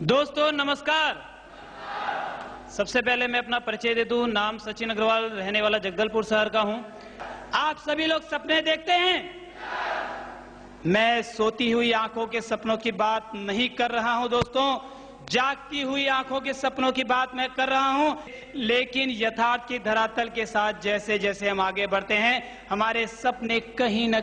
दोस्तों नमस्कार। सबसे पहले मैं अपना परिचय दे दूं। नाम सचिन अग्रवाल, रहने वाला जगदलपुर शहर का हूं। आप सभी लोग सपने देखते हैं। मैं सोती हुई आंखों के सपनों की बात नहीं कर रहा हूं दोस्तों, जागती हुई आंखों के सपनों की बात मैं कर रहा हूं। लेकिन यथार्थ की धरातल के साथ जैसे जैसे हम आगे बढ़ते हैं, हमारे सपने कहीं ना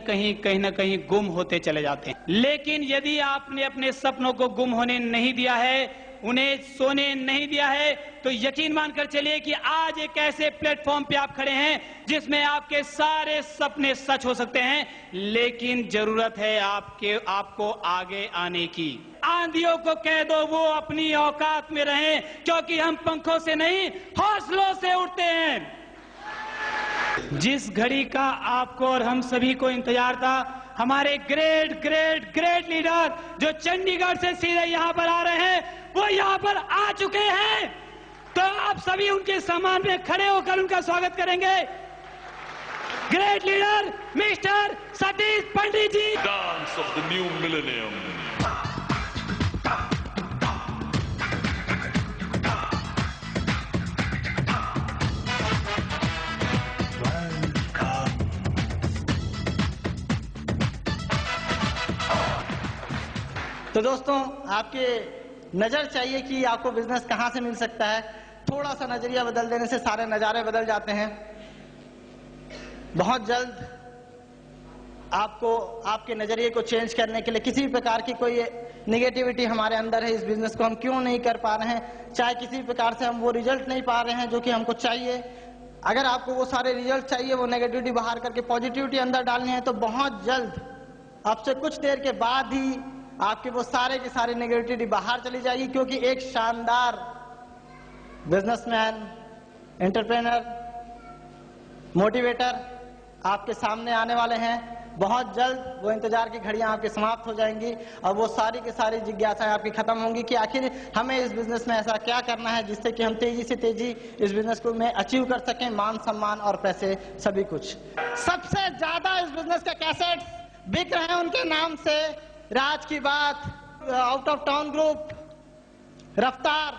कहीं गुम होते चले जाते हैं। लेकिन यदि आपने अपने सपनों को गुम होने नहीं दिया है, उन्हें सोने नहीं दिया है, तो यकीन मानकर चलिए कि आज एक ऐसे प्लेटफॉर्म पे आप खड़े हैं जिसमें आपके सारे सपने सच हो सकते हैं। लेकिन जरूरत है आपको आगे आने की। आंधियों को कह दो वो अपनी औकात में रहें, क्योंकि हम पंखों से नहीं हौसलों से उड़ते हैं। जिस घड़ी का आपको और हम सभी को इंतजार था, हमारे ग्रेट लीडर जो चंडीगढ़ से सीधे यहाँ पर आ रहे हैं, वो यहाँ पर आ चुके हैं। तो आप सभी उनके सम्मान में खड़े होकर उनका स्वागत करेंगे। Great leader mister Satish Pandit ji. Dance of the new millennium. तो दोस्तों, आपके नजर चाहिए कि आपको बिजनेस कहां से मिल सकता है। थोड़ा सा नजरिया बदल देने से सारे नजारे बदल जाते हैं। बहुत जल्द आपको आपके नजरिए को चेंज करने के लिए किसी भी प्रकार की कोई निगेटिविटी हमारे अंदर है, इस बिजनेस को हम क्यों नहीं कर पा रहे हैं, चाहे किसी भी प्रकार से हम वो रिजल्ट नहीं पा रहे हैं जो कि हमको चाहिए। अगर आपको वो सारे रिजल्ट चाहिए, वो नेगेटिविटी बाहर करके पॉजिटिविटी अंदर डालनी है, तो बहुत जल्द आपसे कुछ देर के बाद ही आपके वो सारे की सारी नेगेटिविटी बाहर चली जाएगी। क्योंकि एक शानदार बिजनेसमैन, एंटरप्रेनर, मोटिवेटर आपके सामने आने वाले हैं। बहुत जल्द वो इंतजार की घड़ियां आपकी समाप्त हो जाएंगी और वो सारी की सारी जिज्ञासाएं आपकी खत्म होंगी कि आखिर हमें इस बिजनेस में ऐसा क्या करना है जिससे कि हम तेजी से तेजी इस बिजनेस को में अचीव कर सकें, मान सम्मान और पैसे सभी कुछ। सबसे ज्यादा इस बिजनेस के कैसेट बिक रहे हैं उनके नाम से। राज की बात, आउट ऑफ टाउन ग्रुप, रफ्तार,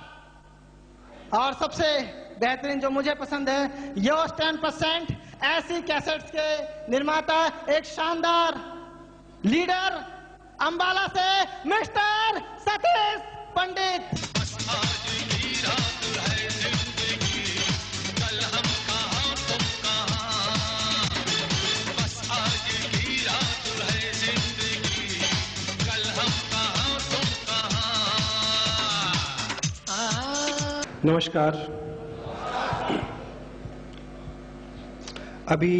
और सबसे बेहतरीन जो मुझे पसंद है, योस 10%। ऐसी कैसेट्स के निर्माता एक शानदार लीडर अंबाला से मिस्टर सतीश पंडित। नमस्कार। अभी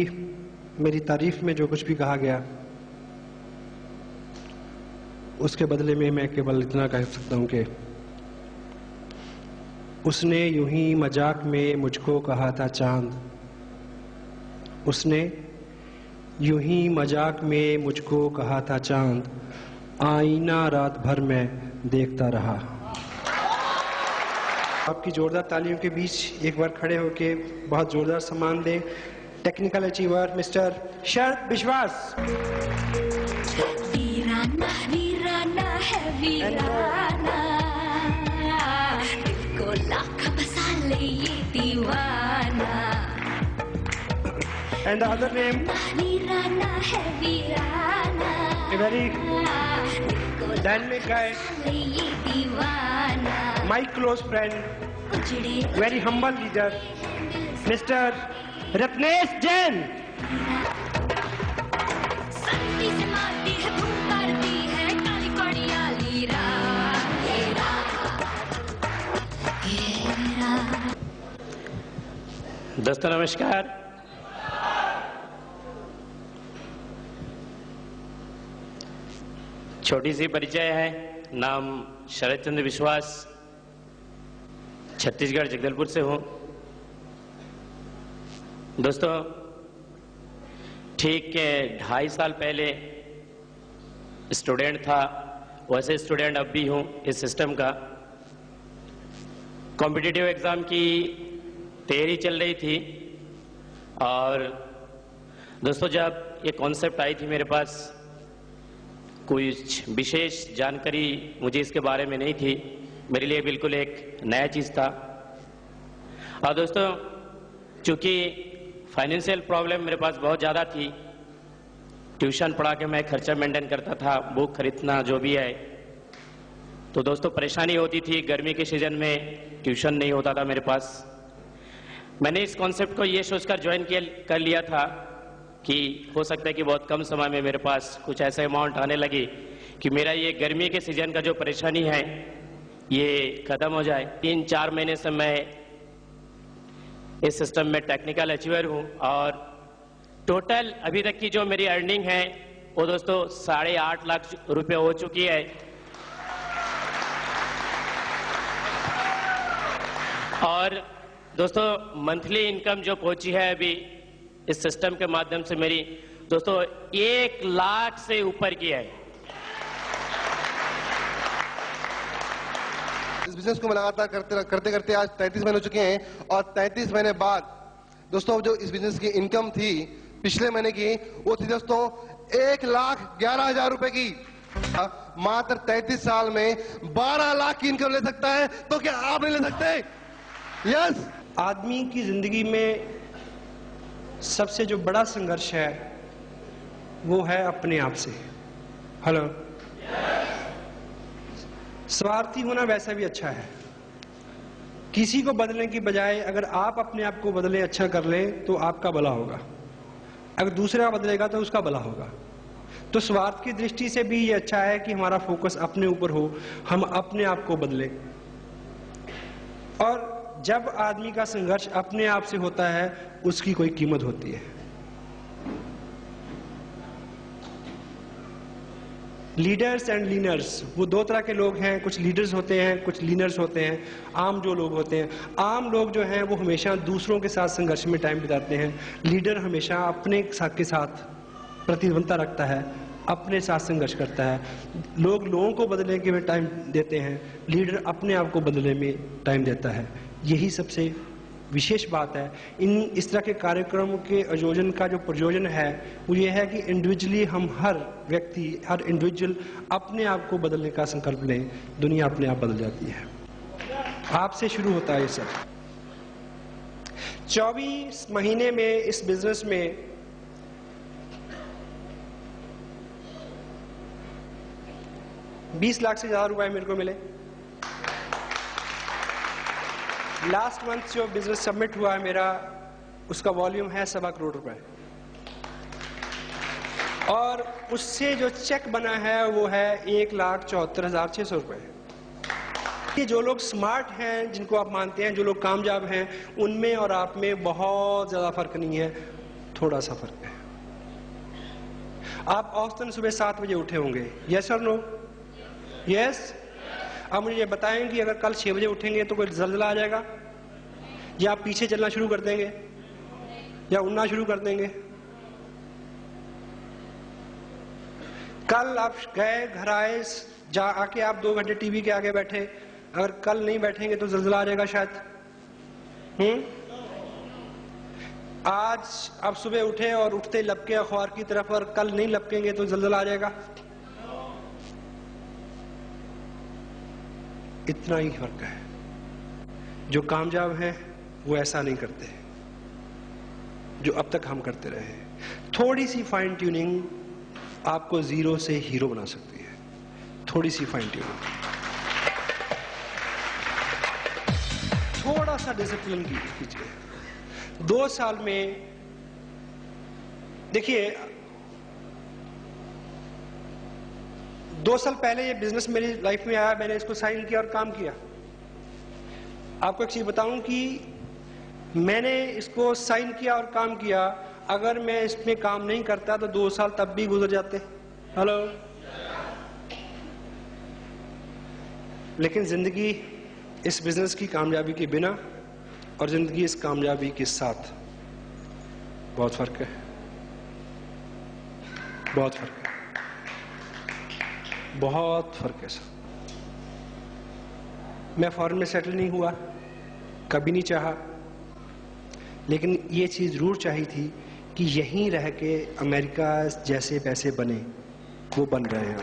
मेरी तारीफ में जो कुछ भी कहा गया, उसके बदले में मैं केवल इतना कह सकता हूं कि उसने यूं ही मजाक में मुझको कहा था चांद। उसने यूं ही मजाक में मुझको कहा था चांद, आईना रात भर मैं देखता रहा। आपकी जोरदार तालियों के बीच एक बार खड़े होके बहुत जोरदार सम्मान दें टेक्निकल अचीवर मिस्टर शरद विश्वास। वीराना वीराना है वीराना, दिल को लाख बसा ले ये दीवाना। And the other name, वीराना है वीराना, a very dynamic guy, ये दीवाना। my close friend, very humble leader, Mr. Ratnesh Jain. संती से मारती है, धूम करती है, काली कड़िया लीरा, हीरा, हीरा। दोस्तों नमस्कार। छोटी सी परिचय है। नाम शरद चंद्र विश्वास, छत्तीसगढ़ जगदलपुर से हूं। दोस्तों, ठीक 2.5 साल पहले स्टूडेंट था, वैसे स्टूडेंट अब भी हूं इस सिस्टम का। कॉम्पिटिटिव एग्जाम की तैयारी चल रही थी और दोस्तों जब ये कॉन्सेप्ट आई थी मेरे पास, कुछ विशेष जानकारी मुझे इसके बारे में नहीं थी। मेरे लिए बिल्कुल एक नया चीज़ था। और दोस्तों, चूँकि फाइनेंशियल प्रॉब्लम मेरे पास बहुत ज़्यादा थी, ट्यूशन पढ़ा के मैं खर्चा मेंटेन करता था, बुक खरीदना जो भी है, तो दोस्तों परेशानी होती थी। गर्मी के सीज़न में ट्यूशन नहीं होता था मेरे पास। मैंने इस कॉन्सेप्ट को ये सोचकर ज्वाइन कर लिया था कि हो सकता है कि बहुत कम समय में मेरे पास कुछ ऐसा अमाउंट आने लगे कि मेरा ये गर्मी के सीजन का जो परेशानी है ये खत्म हो जाए। 3-4 महीने से मैं इस सिस्टम में टेक्निकल अचीवर हूँ और टोटल अभी तक की जो मेरी अर्निंग है वो दोस्तों 8.5 लाख रुपए हो चुकी है। और दोस्तों मंथली इनकम जो पहुंची है अभी इस सिस्टम के माध्यम से मेरी दोस्तों 1 लाख से ऊपर की है। इस बिजनेस को मैं लगातार करते करते आज 33 महीने हो चुके हैं और 33 महीने बाद दोस्तों जो इस बिजनेस की इनकम थी पिछले महीने की वो थी दोस्तों 1,11,000 रुपए की। मात्र 33 साल में 12 लाख की इनकम ले सकता है, तो क्या आप नहीं ले सकते? यस। आदमी की जिंदगी में सबसे जो बड़ा संघर्ष है वो है अपने आप से। हेलो, स्वार्थी होना वैसा भी अच्छा है। किसी को बदलने की बजाय अगर आप अपने आप को बदलें, अच्छा कर लें, तो आपका भला होगा। अगर दूसरा बदलेगा तो उसका भला होगा। तो स्वार्थ की दृष्टि से भी ये अच्छा है कि हमारा फोकस अपने ऊपर हो, हम अपने आप को बदलें। और जब आदमी का संघर्ष अपने आप से होता है उसकी कोई कीमत होती है। लीडर्स एंड लीनर्स, वो दो तरह के लोग हैं। कुछ लीडर्स होते हैं, कुछ लीनर्स होते हैं। आम जो लोग होते हैं, आम लोग जो हैं वो हमेशा दूसरों के साथ संघर्ष में टाइम बिताते हैं। लीडर हमेशा अपने के साथ प्रतिबद्धता रखता है, अपने साथ संघर्ष करता है। लोगों को बदलने के में टाइम देते हैं, लीडर अपने आप को बदलने में टाइम देता है। यही सबसे विशेष बात है इस तरह के कार्यक्रमों के आयोजन का। जो प्रयोजन है वो ये है कि इंडिविजुअली हम हर व्यक्ति, हर इंडिविजुअल अपने आप को बदलने का संकल्प लें, दुनिया अपने आप बदल जाती है। आपसे शुरू होता है ये सब। 24 महीने में इस बिजनेस में 20 लाख से ज्यादा रुपए मेरे को मिले। लास्ट मंथ जो बिजनेस सबमिट हुआ है मेरा, उसका वॉल्यूम है 1.25 करोड़ रुपए, और उससे जो चेक बना है वो है 1,74,600 रुपए। ये जो लोग स्मार्ट हैं, जिनको आप मानते हैं, जो लोग कामयाब हैं, उनमें और आप में बहुत ज्यादा फर्क नहीं है, थोड़ा सा फर्क है। आप औसतन सुबह 7 बजे उठे होंगे, यस और नो? यस। अब मुझे ये बताएं कि अगर कल 6 बजे उठेंगे तो कोई ज़लज़ला आ जाएगा, या आप पीछे चलना शुरू कर देंगे, या उड़ना शुरू कर देंगे? कल आप गए, घर आए, आके आप 2 घंटे टीवी के आगे बैठे, अगर कल नहीं बैठेंगे तो ज़लज़ला आ जाएगा शायद। आज आप सुबह उठे और उठते लपके अखबार की तरफ, और कल नहीं लपकेंगे तो ज़लज़ला आ जाएगा। इतना ही फर्क है। जो कामयाब हैं वो ऐसा नहीं करते जो अब तक हम करते रहे। थोड़ी सी फाइन ट्यूनिंग आपको 0 से हीरो बना सकती है। थोड़ी सी फाइन ट्यूनिंग, थोड़ा सा डिसिप्लिन कीजिए। 2 साल में देखिए, 2 साल पहले ये बिजनेस मेरी लाइफ में आया, मैंने इसको साइन किया और काम किया। आपको एक चीज बताऊं कि मैंने इसको साइन किया और काम किया, अगर मैं इसमें काम नहीं करता तो 2 साल तब भी गुजर जाते। हेलो। लेकिन जिंदगी इस बिजनेस की कामयाबी के बिना और जिंदगी इस कामयाबी के साथ बहुत फर्क है, बहुत फर्क है, बहुत फर्क है सर। मैं फॉरेन में सेटल नहीं हुआ, कभी नहीं चाहा, लेकिन ये चीज़ जरूर चाहिए थी कि यहीं रह के अमेरिका जैसे पैसे बने, वो बन रहे हैं।